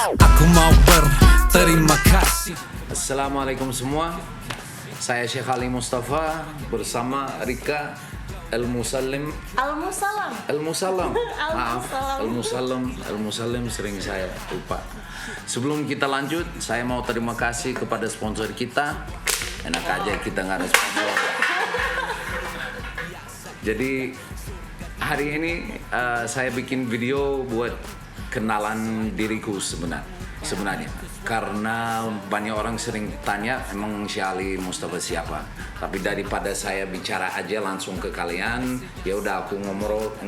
Aku mau berterima kasih. Assalamualaikum semua. Saya Syekh Ali Mustafa bersama Rika Al-Musallim. Al-Musallam. Al-Musallam. Maaf, Al-Musallam. Al-Musallim sering saya lupa. Sebelum kita lanjut, saya mau terima kasih kepada sponsor kita. Enak aja kita nggak ada sponsor. Jadi hari ini saya bikin video buat kenalan diriku sebenarnya. Karena banyak orang sering tanya emang Syekh Ali Mustafa siapa. Tapi daripada saya bicara aja langsung ke kalian, ya udah aku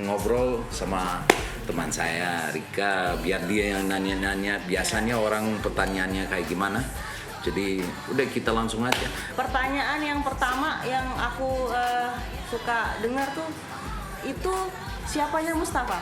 ngobrol sama teman saya Rika, biar dia yang nanya-nanya. Biasanya orang pertanyaannya kayak gimana. Jadi udah kita langsung aja. Pertanyaan yang pertama yang aku suka dengar tuh itu siapanya Mustafa?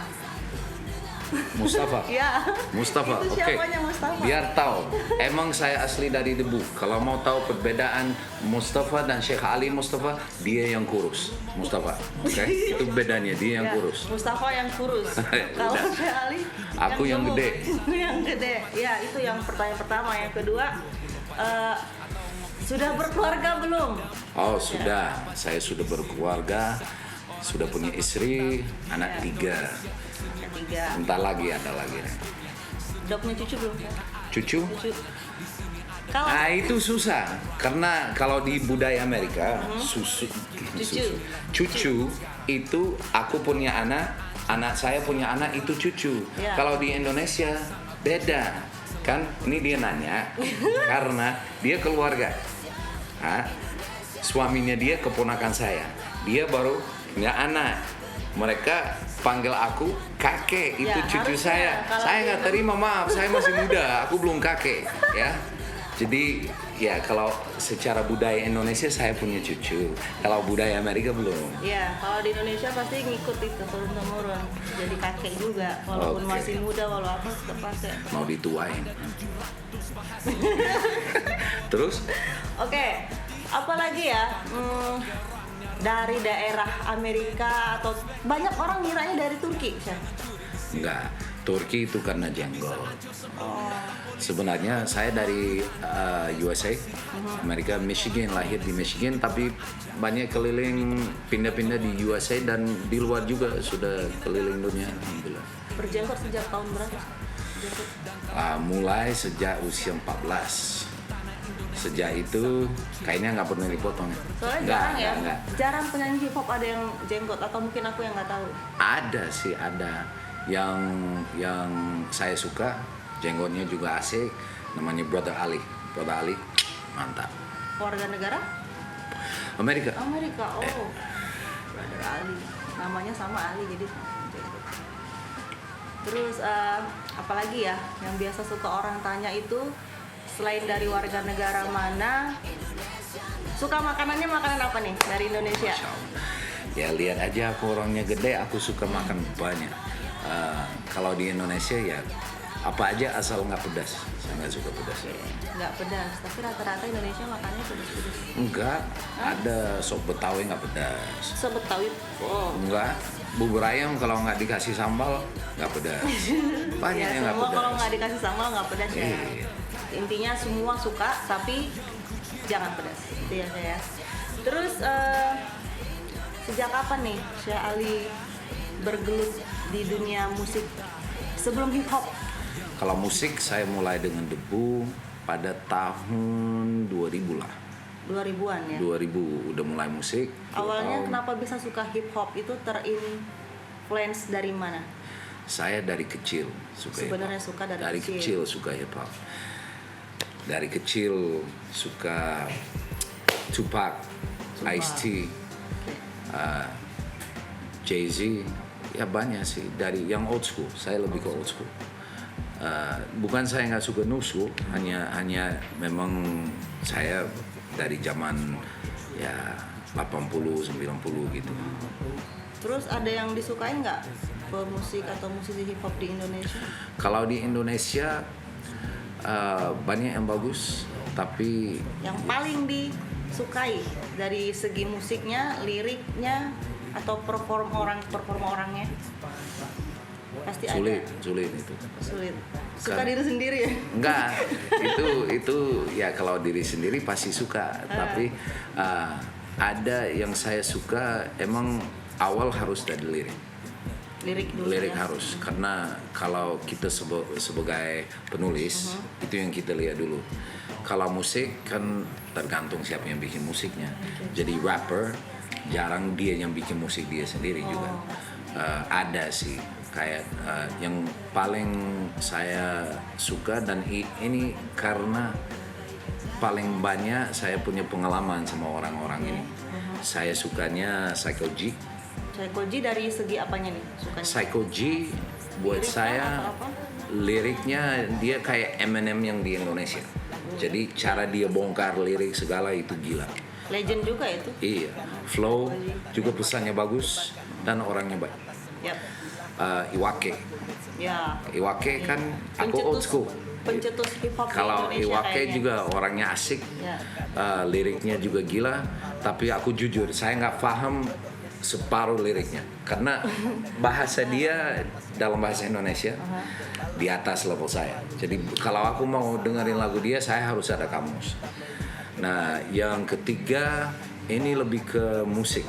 Mustafa. Ya. Mustafa. Itu Oke. siapanya Mustafa? Biar tahu. Emang saya asli dari Debu. Kalau mau tahu perbedaan Mustafa dan Syekh Ali Mustafa, dia yang kurus. Mustafa. Oke. Itu bedanya, dia yang Ya, kurus. Mustafa yang kurus. Kalau Udah. Syekh Ali Aku yang gemuk. gede. Yang gede. Ya, itu yang pertanyaan pertama. Yang kedua, sudah berkeluarga belum? Oh, sudah. Saya sudah berkeluarga, sudah punya istri, anak 3. Ketiga. Bentar lagi ada lagi. Udah punya cucu belum? Cucu? Cucu. Kalau Nah itu susah karena kalau di budaya Amerika cucu itu aku punya anak saya punya anak itu cucu. Ya. Kalau di Indonesia beda kan, ini dia nanya karena dia keluarga. Hah? Suaminya dia keponakan saya, dia baru punya anak. Mereka panggil aku kakek, itu Ya, cucu harusnya. saya. Kalau Saya di nggak terima, maaf, saya masih muda, aku belum kakek, ya. Jadi ya kalau secara budaya Indonesia saya punya cucu, kalau budaya Amerika belum. ya, kalau di Indonesia pasti ngikut itu turun temurun. Jadi kakek juga, walaupun Oke. masih muda, walau apa tetap kakek. Mau dituain. Terus? Oke, apalagi ya dari daerah Amerika atau banyak orang ngiranya dari Turki, Syah. Enggak, Turki itu karena jenggot. Oh, Sebenarnya saya dari USA, Amerika, Michigan, lahir di Michigan, tapi banyak keliling pindah-pindah di USA dan di luar juga sudah keliling dunia, alhamdulillah. berjenggot sejak tahun berapa? Jenggot. Mulai sejak usia 14. Sejak itu kayaknya nggak pernah dipotong. Soalnya Nggak, jarang ya, nggak. jarang penyanyi hip hop ada yang jenggot atau mungkin aku yang nggak tahu. Ada sih, ada yang saya suka, jenggotnya juga asik, namanya Brother Ali. Brother Ali mantap. Warga negara Amerika. Amerika. Oh, Brother Ali, namanya sama Ali jadi jenggot. Terus apalagi ya yang biasa suka orang tanya itu, selain dari warga negara mana, suka makanannya makanan apa nih dari Indonesia? Masya Allah. Ya lihat aja, aku orangnya gede, aku suka makan banyak. Kalau di Indonesia ya apa aja asal nggak pedas. Saya nggak suka pedas. Nggak pedas, tapi rata-rata Indonesia makannya pedas-pedas. Enggak, ada sop Betawi nggak pedas. Sebetawi. Oh. Enggak, bubur ayam kalau nggak dikasih sambal nggak pedas. Banyak Ya, yang nggak semua pedas. kalau nggak dikasih sambal nggak pedas ya. Iya. Intinya semua suka, tapi jangan pedas. Itu ya saya. Terus sejak kapan nih Syekh Ali bergelut di dunia musik sebelum hip hop? Kalau musik saya mulai dengan Debu pada tahun 2000 lah. 2000-an ya. 2000 udah mulai musik. Awalnya Tahun- kenapa bisa suka hip hop itu terinfluence dari mana? Saya dari kecil suka hip hop. Sebenarnya suka dari kecil. kecil. Suka hip hop. Dari kecil suka Tupac, Ice-T, Jay-Z, ya banyak sih. Dari yang old school, saya lebih ke old school. Bukan saya nggak suka new school, hanya memang saya dari zaman ya 80 90 gitu. Terus ada yang disukain nggak pemusik atau musisi hip hop di Indonesia? Kalau di Indonesia banyak yang bagus, tapi Yang paling disukai dari segi musiknya, liriknya, atau performa orangnya? Pasti sulit ada. itu. Sulit. Suka diri sendiri ya? Enggak, itu ya kalau diri sendiri pasti suka, tapi ada yang saya suka emang awal harus dari lirik. Lirik dulu Lirik ya? harus, karena kalau kita sebagai penulis itu yang kita lihat dulu. Kalau musik kan tergantung siapa yang bikin musiknya. Jadi rapper jarang dia yang bikin musik dia sendiri juga. Ada sih kayak yang paling saya suka, dan ini karena paling banyak saya punya pengalaman sama orang-orang ini. Saya sukanya Psycho G. Psycho G dari segi apanya nih sukanya? Psycho G buat Liriknya saya atau apa? liriknya dia kayak Eminem yang di Indonesia. Jadi cara dia bongkar lirik segala itu gila. Legend juga itu. Iya, flow juga pesannya bagus dan orangnya baik. Yap. Iwake Ya. Iwake kan aku old school. Pencetus hip hop di Kalau Indonesia Iwake kayaknya. juga orangnya asik, Ya. liriknya juga gila. Tapi aku jujur saya nggak paham separuh liriknya karena bahasa dia dalam bahasa Indonesia di atas level saya. Jadi kalau aku mau dengerin lagu dia, saya harus ada kamus. Nah, yang ketiga ini lebih ke musik.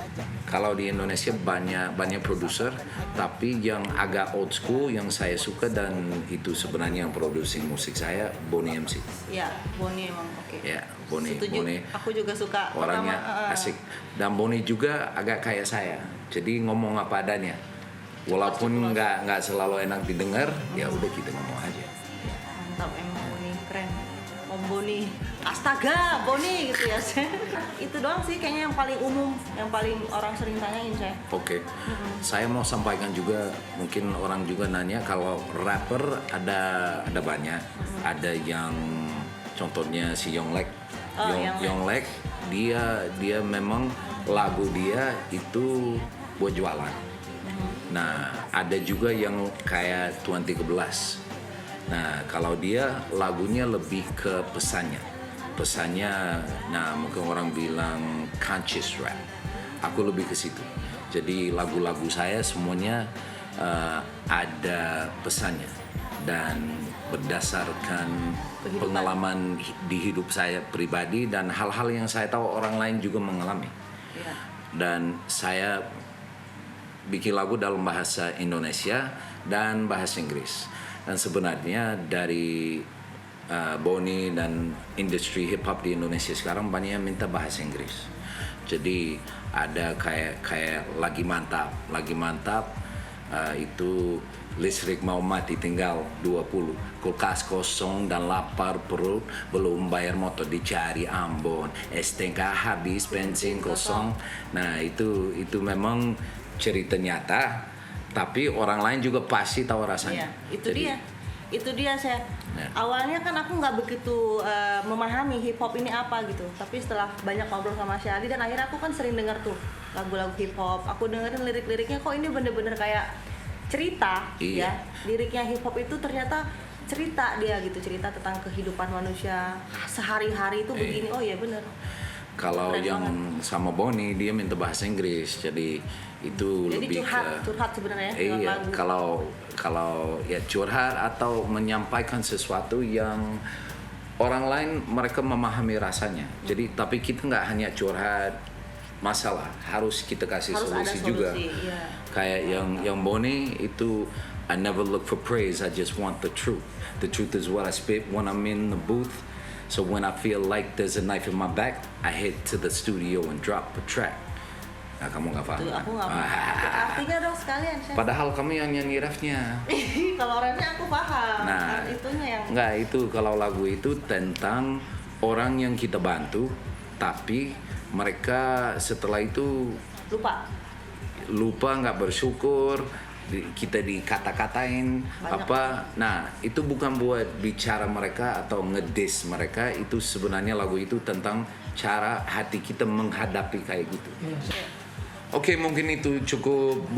Kalau di Indonesia banyak produser, tapi yang agak old school yang saya suka dan itu sebenarnya yang produksi musik saya, Bonnie MC. Ya, Bonnie emang oke. Ya, Bonnie. Setuju. Bonnie Aku juga suka. orangnya Pertama, asik. Dan Bonnie juga agak kayak saya. Jadi ngomong apa adanya. Walaupun nggak selalu enak didengar, ya udah kita ngomong aja. Mantap emang Bonnie, keren. Om Bonnie, astaga Bonnie gitu ya. Itu doang sih kayaknya yang paling umum, yang paling orang sering tanyain saya. Oke. Saya mau sampaikan juga, mungkin orang juga nanya kalau rapper ada banyak. Ada yang contohnya si Yonglek. Yonglek dia memang lagu dia itu buat jualan. Nah, ada juga yang kayak 2013. Nah, kalau dia lagunya lebih ke pesannya. Nah mungkin orang bilang conscious rap. Aku lebih ke situ. Jadi lagu-lagu saya semuanya ada pesannya dan berdasarkan pengalaman di hidup saya pribadi dan hal-hal yang saya tahu orang lain juga mengalami. Ya. Dan saya bikin lagu dalam bahasa Indonesia dan bahasa Inggris. Dan sebenarnya dari Bonnie dan industri hip hop di Indonesia sekarang banyak yang minta bahasa Inggris. Jadi ada kayak lagi mantap itu listrik mau mati tinggal 20, kulkas kosong dan lapar perut, belum bayar motor dicari Ambon, STNK habis bensin kosong. Nah itu memang cerita nyata, tapi orang lain juga pasti tahu rasanya. Iya, itu dia saya. Ya. Awalnya kan aku nggak begitu memahami hip hop ini apa gitu, tapi setelah banyak ngobrol sama Syadi dan akhirnya aku kan sering dengar tuh lagu-lagu hip hop, aku dengerin lirik-liriknya kok ini bener-bener kayak cerita. Iya. Ya, liriknya hip hop itu ternyata cerita dia gitu, cerita tentang kehidupan manusia sehari-hari itu begini. Oh iya bener. Kalau Keren yang banget. sama Bonnie dia minta bahasa Inggris, jadi itu Jadi lebih curhat sebenarnya dengan iya, lagu. kalau ya curhat atau menyampaikan sesuatu yang orang lain mereka memahami rasanya. Jadi tapi kita nggak hanya curhat masalah, harus kita kasih Harus ada solusi juga. iya. Kayak yang Bonnie itu, I never look for praise, I just want the truth. The truth is what I spit when I'm in the booth. So when I feel like there's a knife in my back, I head to the studio and drop a track. Nah, kamu nggak paham? Tuh, aku nggak kan? paham. Artinya dong sekalian, Chef. Padahal kamu yang nyanyi refnya. Kalau rapnya aku paham. Nah, Kan itunya yang nggak, itu kalau lagu itu tentang orang yang kita bantu, tapi mereka setelah itu lupa nggak bersyukur, kita dikata-katain apa. Nah itu bukan buat bicara mereka atau ngedis mereka, itu sebenarnya lagu itu tentang cara hati kita menghadapi kayak gitu. Oke, mungkin itu cukup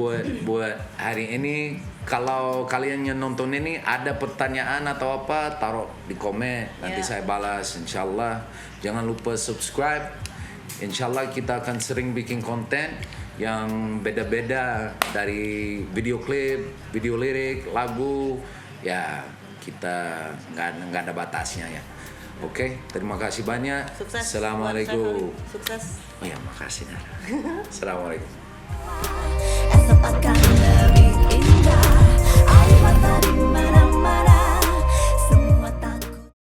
buat hari ini. Kalau kalian yang nonton ini ada pertanyaan atau apa, taruh di komen, nanti saya balas insyaallah. Jangan lupa subscribe. Insyaallah kita akan sering bikin konten yang beda-beda dari video klip, video lirik, lagu, ya kita nggak ada batasnya ya. Oke, terima kasih banyak. Sukses. Assalamualaikum. Sukses. Oh ya, makasih. Assalamualaikum. Essa facada